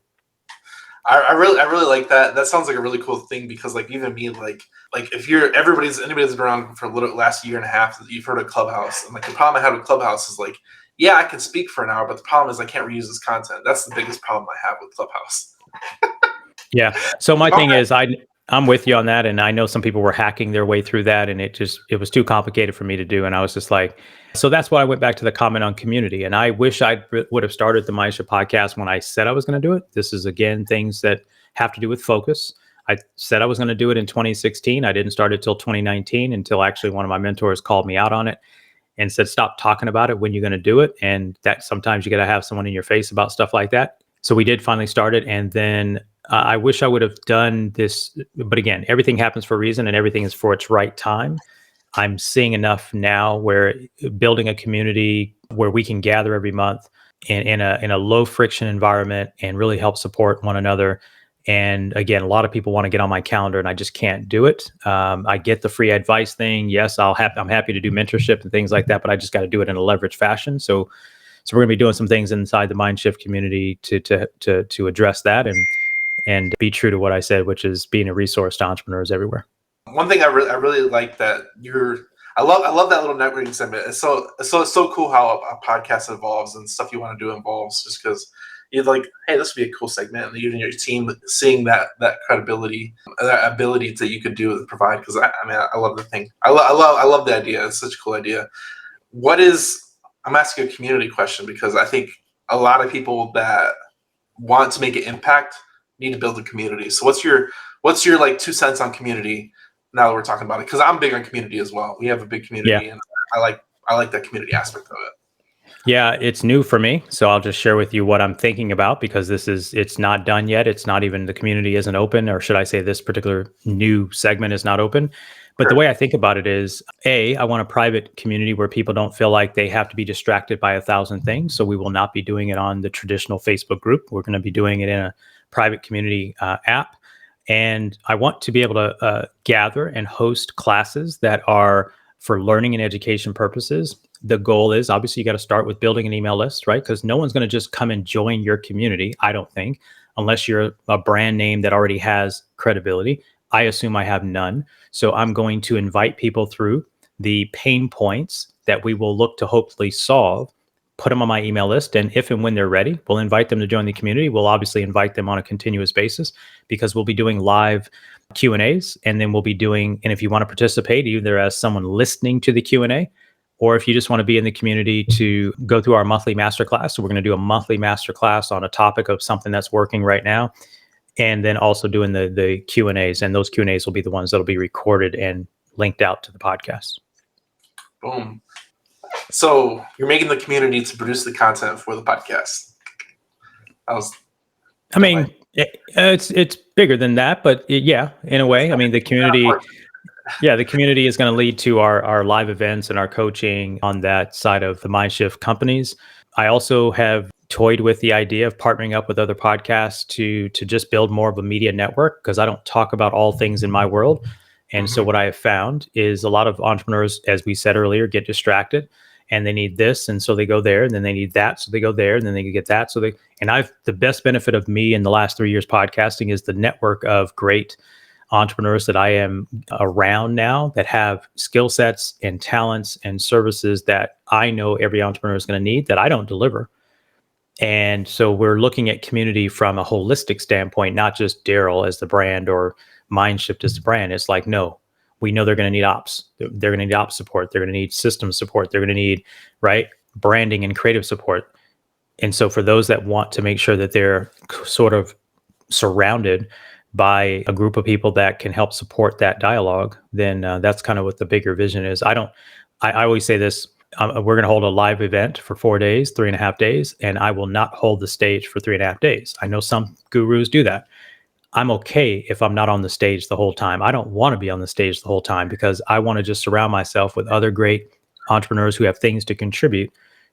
I really like that. That sounds like a really cool thing because like even me, like if anybody's been around for a little last year and a half, you've heard of Clubhouse. And like the problem I have with Clubhouse is like, yeah, I can speak for an hour, but the problem is I can't reuse this content. That's the biggest problem I have with Clubhouse. Yeah. So my thing is I'm with you on that. And I know some people were hacking their way through that, and it was too complicated for me to do. And I was just like, so that's why I went back to the comment on community. And I wish I would have started the MindShift podcast when I said I was going to do it. This is, again, things that have to do with focus. I said I was going to do it in 2016. I didn't start it till 2019 until actually one of my mentors called me out on it and said, stop talking about it when you're going to do it. And that sometimes you got to have someone in your face about stuff like that. So we did finally start it. And then I wish I would have done this. But again, everything happens for a reason and everything is for its right time. I'm seeing enough now where building a community where we can gather every month in a low friction environment and really help support one another. And again, a lot of people want to get on my calendar and I just can't do it. I get the free advice thing. Yes, I'm happy to do mentorship and things like that, but I just got to do it in a leveraged fashion. So we're going to be doing some things inside the MindShift community to address that and be true to what I said, which is being a resource to entrepreneurs everywhere. One thing I really like that I love that little networking segment. It's so cool how a podcast evolves and stuff you want to do evolves just because you're like, hey, this would be a cool segment. And you and your team seeing that credibility, that ability that you could do and provide. Because I love the thing. I love the idea. It's such a cool idea. I'm asking a community question because I think a lot of people that want to make an impact need to build a community. So what's your like 2 cents on community now that we're talking about it? Because I'm big on community as well. We have a big community, and I like that community aspect of it. Yeah, it's new for me. So I'll just share with you what I'm thinking about because it's not done yet. It's not even, the community isn't open, or should I say this particular new segment is not open. But the Sure. way I think about it is, I want a private community where people don't feel like they have to be distracted by 1,000 things. So we will not be doing it on the traditional Facebook group. We're going to be doing it in a private community app. And I want to be able to gather and host classes that are for learning and education purposes. The goal is, obviously, you got to start with building an email list, right? Because no one's going to just come and join your community, I don't think, unless you're a brand name that already has credibility. I assume I have none. So I'm going to invite people through the pain points that we will look to hopefully solve, put them on my email list. And if and when they're ready, we'll invite them to join the community. We'll obviously invite them on a continuous basis because we'll be doing live Q&As. And then we'll be doing, and if you want to participate, either as someone listening to the Q&A, or if you just want to be in the community to go through our monthly masterclass. So we're going to do a monthly masterclass on a topic of something that's working right now. And then also doing the Q&As. And those Q&As will be the ones that'll be recorded and linked out to the podcast. Boom. So you're making the community to produce the content for the podcast. It's bigger than that, but yeah, in a way. I mean, the community... Yeah, the community is going to lead to our live events and our coaching on that side of the MindShift companies. I also have toyed with the idea of partnering up with other podcasts to just build more of a media network, because I don't talk about all things in my world. And so what I have found is a lot of entrepreneurs, as we said earlier, get distracted and they need this. And so they go there, and then they need that. So they go there, and then they get that. The best benefit of me in the last 3 years podcasting is the network of great entrepreneurs that I am around now that have skill sets and talents and services that I know every entrepreneur is going to need that I don't deliver. And so we're looking at community from a holistic standpoint, not just Darrell as the brand or MindShift as the brand. It's like, no, we know they're going to need ops. They're going to need ops support. They're going to need system support. They're going to need, right, branding and creative support. And so for those that want to make sure that they're sort of surrounded by a group of people that can help support that dialogue, then that's kind of what the bigger vision is. I always say this, we're going to hold a live event for 4 days, 3.5 days, and I will not hold the stage for 3.5 days. I know some gurus do that. I'm okay if I'm not on the stage the whole time. I don't want to be on the stage the whole time because I want to just surround myself with other great entrepreneurs who have things to contribute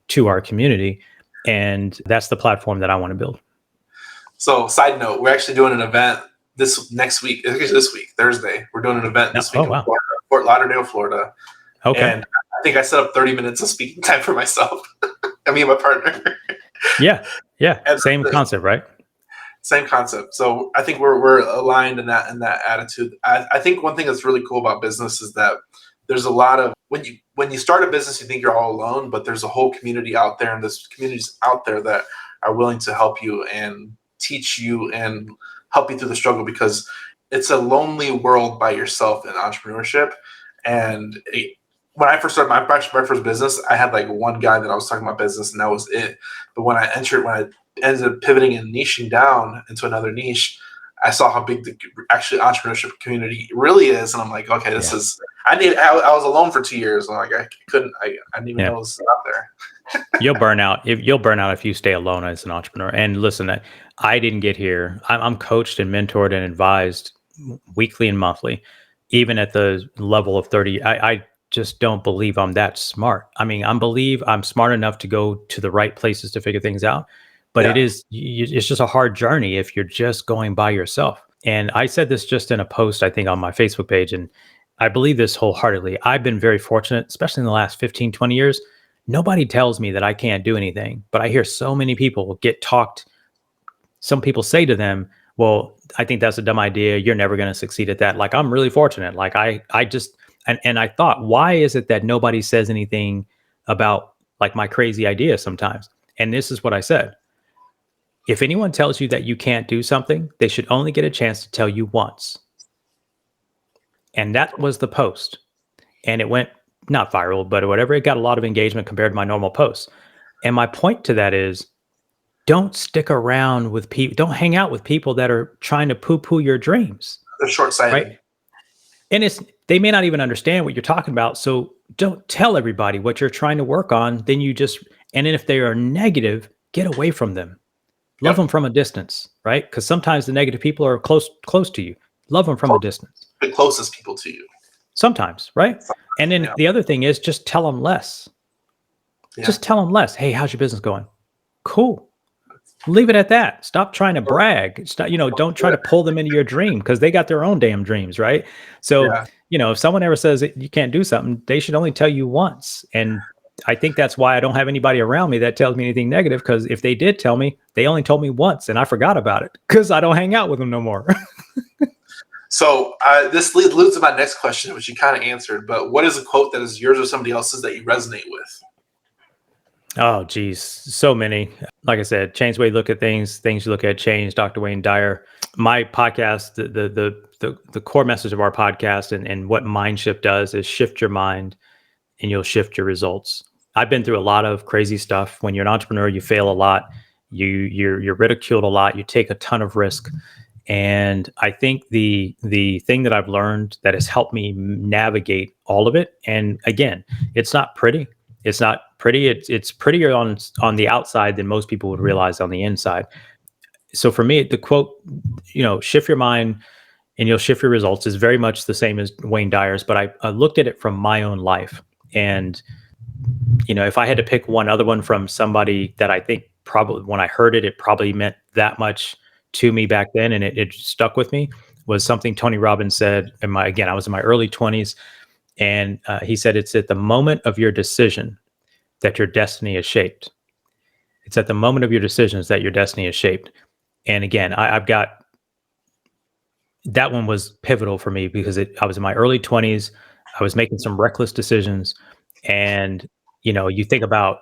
to our community. And that's the platform that I want to build. So side note, we're actually doing an event this week, Thursday. We're doing an event this week in Florida, Fort Lauderdale, Florida. Okay. And I think I set up 30 minutes of speaking time for myself. I mean, my partner. Yeah. Same concept, right? Same concept. So I think we're aligned in that attitude. I think one thing that's really cool about business is that there's a lot of, when you start a business, you think you're all alone, but there's a whole community out there, and there's communities out there that are willing to help you and teach you and help you through the struggle, because it's a lonely world by yourself in entrepreneurship. And when I first started my first business, I had like one guy that I was talking about business, and that was it. But when I ended up pivoting and niching down into another niche, I saw how big the actually entrepreneurship community really is. And I'm like, okay, I was alone for 2 years. And like, I didn't even know it was out there. You'll burn out if you stay alone as an entrepreneur. And listen, I didn't get here. I'm coached and mentored and advised weekly and monthly, even at the level of 30. I just don't believe I'm that smart. I mean, I'm smart enough to go to the right places to figure things out. But it's just a hard journey if you're just going by yourself. And I said this just in a post, I think, on my Facebook page, and I believe this wholeheartedly. I've been very fortunate, especially in the last 15, 20 years. Nobody tells me that I can't do anything, but I hear so many people get talked. Some people say to them, well, I think that's a dumb idea. You're never going to succeed at that. Like, I'm really fortunate. Like I thought, why is it that nobody says anything about like my crazy idea sometimes? And this is what I said. If anyone tells you that you can't do something, they should only get a chance to tell you once. And that was the post. And it went not viral, but whatever. It got a lot of engagement compared to my normal posts. And my point to that is, don't stick around with people. Don't hang out with people that are trying to poo-poo your dreams. They're short-sighted. Right? And they may not even understand what you're talking about. So don't tell everybody what you're trying to work on. Then And then if they are negative, get away from them. Love them from a distance, right? Because sometimes the negative people are close to you. Love them from a distance. The closest people to you. Sometimes, right? And then the other thing is just tell them less. Yeah. Just tell them less. Hey, how's your business going? Cool. Leave it at that. Stop trying to brag. Stop, don't try to pull them into your dream because they got their own damn dreams, right? So, if someone ever says you can't do something, they should only tell you once. And I think that's why I don't have anybody around me that tells me anything negative, because if they did tell me, they only told me once and I forgot about it because I don't hang out with them no more. So this leads to my next question, which you kind of answered, but what is a quote that is yours or somebody else's that you resonate with? Oh, geez. So many. Like I said, change the way you look at things you look at change. Dr. Wayne Dyer. My podcast, the core message of our podcast and what MindShift does is shift your mind and you'll shift your results. I've been through a lot of crazy stuff. When you're an entrepreneur, you fail a lot. You're ridiculed a lot. You take a ton of risk. And I think the thing that I've learned that has helped me navigate all of it, and again, it's not pretty. It's not pretty. It's prettier on the outside than most people would realize on the inside. So for me, the quote, shift your mind and you'll shift your results is very much the same as Wayne Dyer's, but I looked at it from my own life. And, if I had to pick one other one from somebody that I think probably when I heard it, it probably meant that much to me back then, and it stuck with me, was something Tony Robbins said. I was in my early 20s, and he said, it's at the moment of your decision that your destiny is shaped. It's at the moment of your decisions that your destiny is shaped. And again, I've got, that one was pivotal for me because I was in my early 20s. I was making some reckless decisions. And, you think about,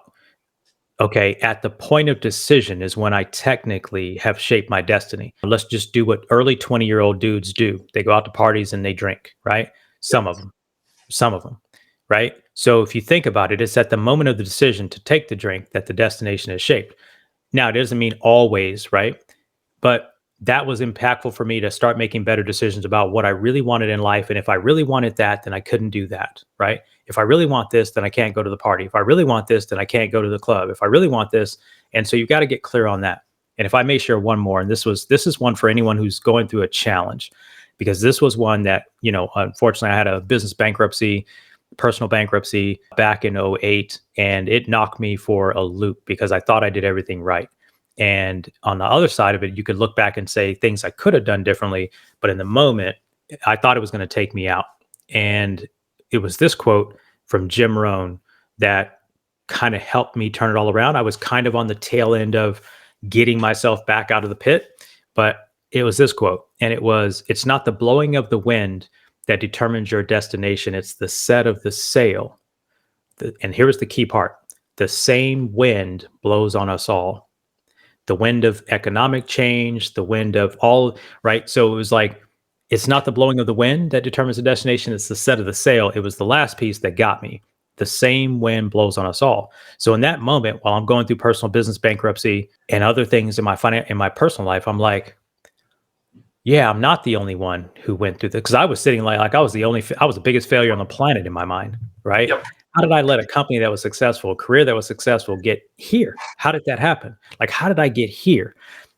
okay, at the point of decision is when I technically have shaped my destiny. Let's just do what early 20-year-old dudes do. They go out to parties and they drink, right? Some of them, right? So if you think about it, it's at the moment of the decision to take the drink that the destination is shaped. Now, it doesn't mean always, right? But that was impactful for me to start making better decisions about what I really wanted in life. And if I really wanted that, then I couldn't do that, right? If I really want this, then I can't go to the party. If I really want this, then I can't go to the club. If I really want this. And so you've got to get clear on that. And if I may share one more, and this is one for anyone who's going through a challenge, because this was one that, unfortunately I had a business bankruptcy, personal bankruptcy back in 2008, and it knocked me for a loop because I thought I did everything right. And on the other side of it, you could look back and say things I could have done differently. But in the moment, I thought it was going to take me out. And it was this quote from Jim Rohn that kind of helped me turn it all around. I was kind of on the tail end of getting myself back out of the pit. But it was this quote. And it was, it's not the blowing of the wind that determines your destination. It's the set of the sail. And here's the key part. The same wind blows on us all. The wind of economic change, the wind of all, right? So it was like, it's not the blowing of the wind that determines the destination. It's the set of the sail. It was the last piece that got me. The same wind blows on us all. So in that moment, while I'm going through personal business bankruptcy and other things in my personal life, I'm like, yeah, I'm not the only one who went through this. Because I was sitting like I was the biggest failure on the planet in my mind, right? Yep. How did I let a company that was successful, a career that was successful get here? How did that happen? Like, how did I get here?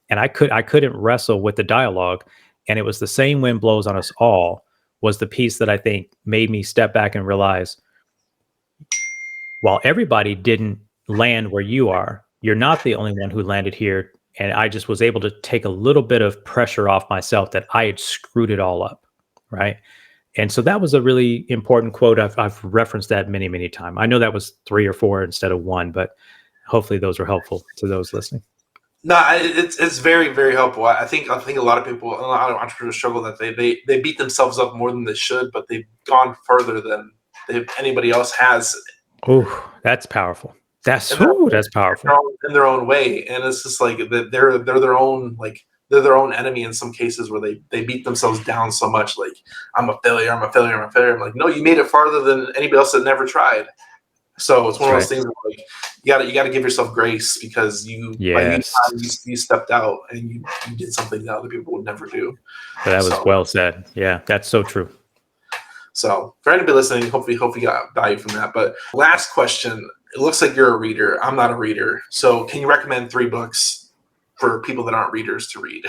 And I couldn't wrestle with the dialogue. And it was the same wind blows on us all was the piece that I think made me step back and realize, while everybody didn't land where you are, you're not the only one who landed here. And I just was able to take a little bit of pressure off myself that I had screwed it all up, right? And so that was a really important quote. I've referenced that many, many times. I know that was 3 or 4 instead of 1, but hopefully those were helpful to those listening. No, it's very, very helpful. I think a lot of people, a lot of entrepreneurs struggle that they beat themselves up more than they should, but they've gone further than anybody else has. Oh, that's powerful. That's powerful in their own way. And it's just like they're their own enemy in some cases where they beat themselves down so much. Like, I'm a failure. I'm like, no, you made it farther than anybody else that never tried. So it's one of those things where, like, you got to give yourself grace because you stepped out and you did something that other people would never do. That was well said. Yeah, that's so true. So for anybody listening, hopefully you got value from that. But last question, it looks like you're a reader. I'm not a reader. So can you recommend 3 books for people that aren't readers to read?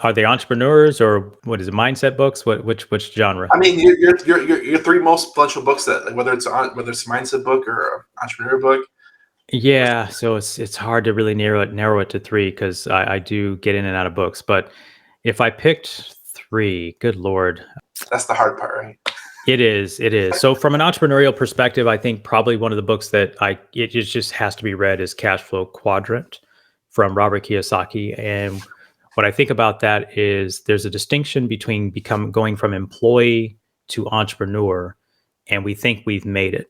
Are they entrepreneurs or what is it? Mindset books? Which genre? I mean, your 3 most influential books that, like, whether it's a mindset book or an entrepreneur book. Yeah, so it's hard to really narrow it to 3 because I do get in and out of books. But if I picked 3, good Lord. That's the hard part, right? It is. So from an entrepreneurial perspective, I think probably one of the books that it just has to be read is Cash Flow Quadrant from Robert Kiyosaki. And what I think about that is there's a distinction between going from employee to entrepreneur, and we think we've made it.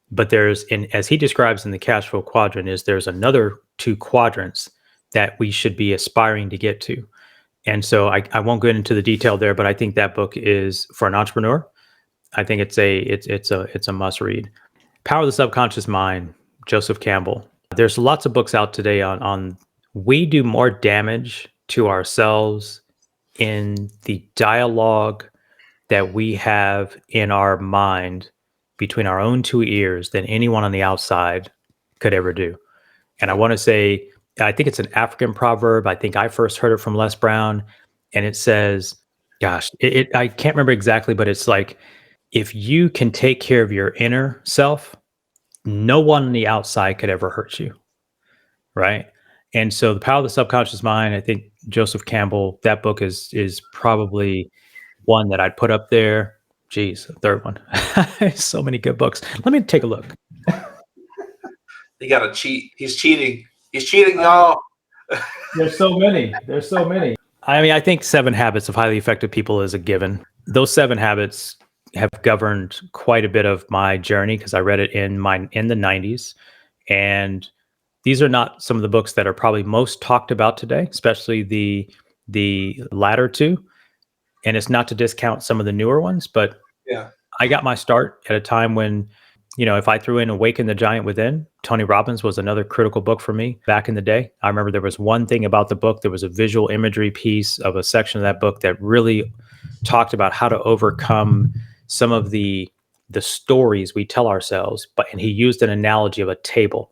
But as he describes in the Cash Flow Quadrant, there's another 2 quadrants that we should be aspiring to get to. And so I won't go into the detail there, but I think that book is for an entrepreneur. I think it's a must read. Power of the Subconscious Mind, Joseph Campbell. There's lots of books out today on we do more damage to ourselves in the dialogue that we have in our mind between our own 2 ears than anyone on the outside could ever do. And I want to say, I think it's an African proverb. I think I first heard it from Les Brown, and it says, gosh, I can't remember exactly, but it's like, if you can take care of your inner self, no one on the outside could ever hurt you, right? And so the Power of the Subconscious Mind, I think Joseph Campbell, that book is probably one that I'd put up there. Geez, the 3rd one. So many good books. Let me take a look. You got to cheat. He's cheating. He's cheating, y'all. There's so many. I mean, I think 7 Habits of Highly Effective People is a given. Those 7 habits have governed quite a bit of my journey because I read it in the 90s. And these are not some of the books that are probably most talked about today, especially the latter 2. And it's not to discount some of the newer ones, but yeah, I got my start at a time when, if I threw in Awaken the Giant Within, Tony Robbins was another critical book for me back in the day. I remember there was one thing about the book. There was a visual imagery piece of a section of that book that really talked about how to overcome some of the stories we tell ourselves. And he used an analogy of a table,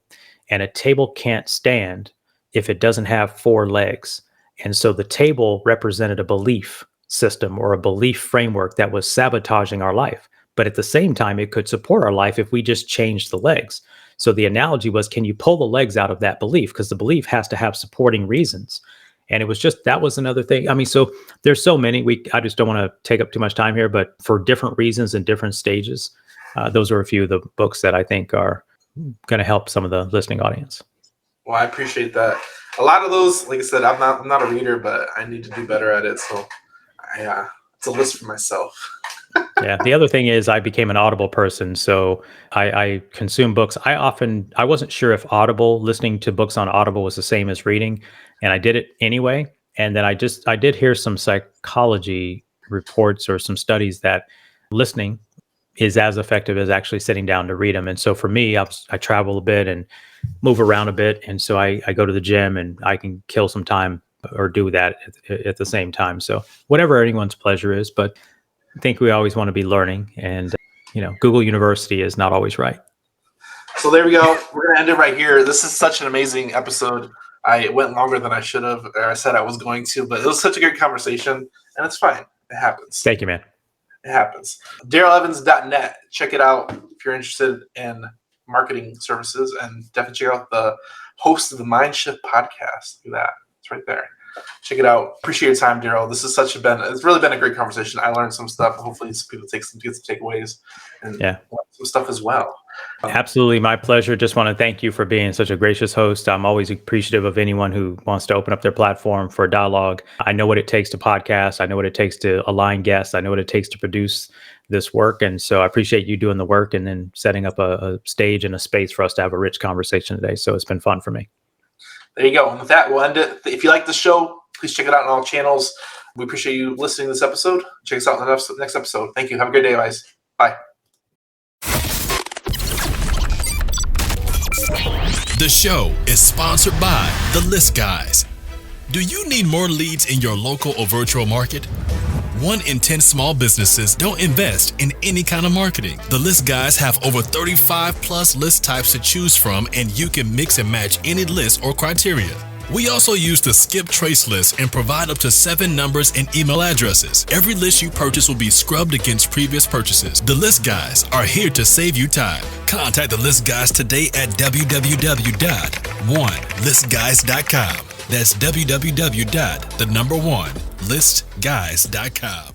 and a table can't stand if it doesn't have 4 legs. And so the table represented a belief system or a belief framework that was sabotaging our life. But at the same time, it could support our life if we just changed the legs. So the analogy was, can you pull the legs out of that belief? Because the belief has to have supporting reasons. And it was that was another thing. I mean, so there's so many. I just don't want to take up too much time here, but for different reasons and different stages, those are a few of the books that I think are going to help some of the listening audience. Well, I appreciate that. A lot of those, like I said, I'm not a reader, but I need to do better at it. So it's a list for myself. Yeah. The other thing is I became an Audible person. So I consume books. I wasn't sure if listening to books on Audible was the same as reading, and I did it anyway. And then I did hear some psychology reports or some studies that listening is as effective as actually sitting down to read them. And so for me, I travel a bit and move around a bit. And so I go to the gym and I can kill some time or do that at the same time. So whatever anyone's pleasure is, but I think we always want to be learning, and Google University is not always right. So there we go. We're going to end it right here. This is such an amazing episode. I went longer than I should have, or I said I was going to, but it was such a good conversation, and it's fine. It happens. Thank you, man. It happens. DarrellEvans.net. Check it out if you're interested in marketing services, and definitely check out the host of the MindShift Podcast. Look at that. It's right there. Check it out. Appreciate your time, Darrell. This is it's really been a great conversation. I learned some stuff. Hopefully some people get some takeaways and some stuff as well. Absolutely. My pleasure. Just want to thank you for being such a gracious host. I'm always appreciative of anyone who wants to open up their platform for a dialogue. I know what it takes to podcast. I know what it takes to align guests. I know what it takes to produce this work. And so I appreciate you doing the work and then setting up a stage and a space for us to have a rich conversation today. So it's been fun for me. There you go. And with that, we'll end it. If you like the show, please check it out on all channels. We appreciate you listening to this episode. Check us out in the next episode. Thank you. Have a great day, guys. Bye. The show is sponsored by The List Guys. Do you need more leads in your local or virtual market? 1 in 10 small businesses don't invest in any kind of marketing. The list guys have over 35 plus list types to choose from, and you can mix and match any list or criteria. We also use the skip trace list and provide up to 7 numbers and email addresses. Every list you purchase will be scrubbed against previous purchases. The list guys are here to save you time. Contact the list guys today at www.1listguys.com. That's www.1listguys.com.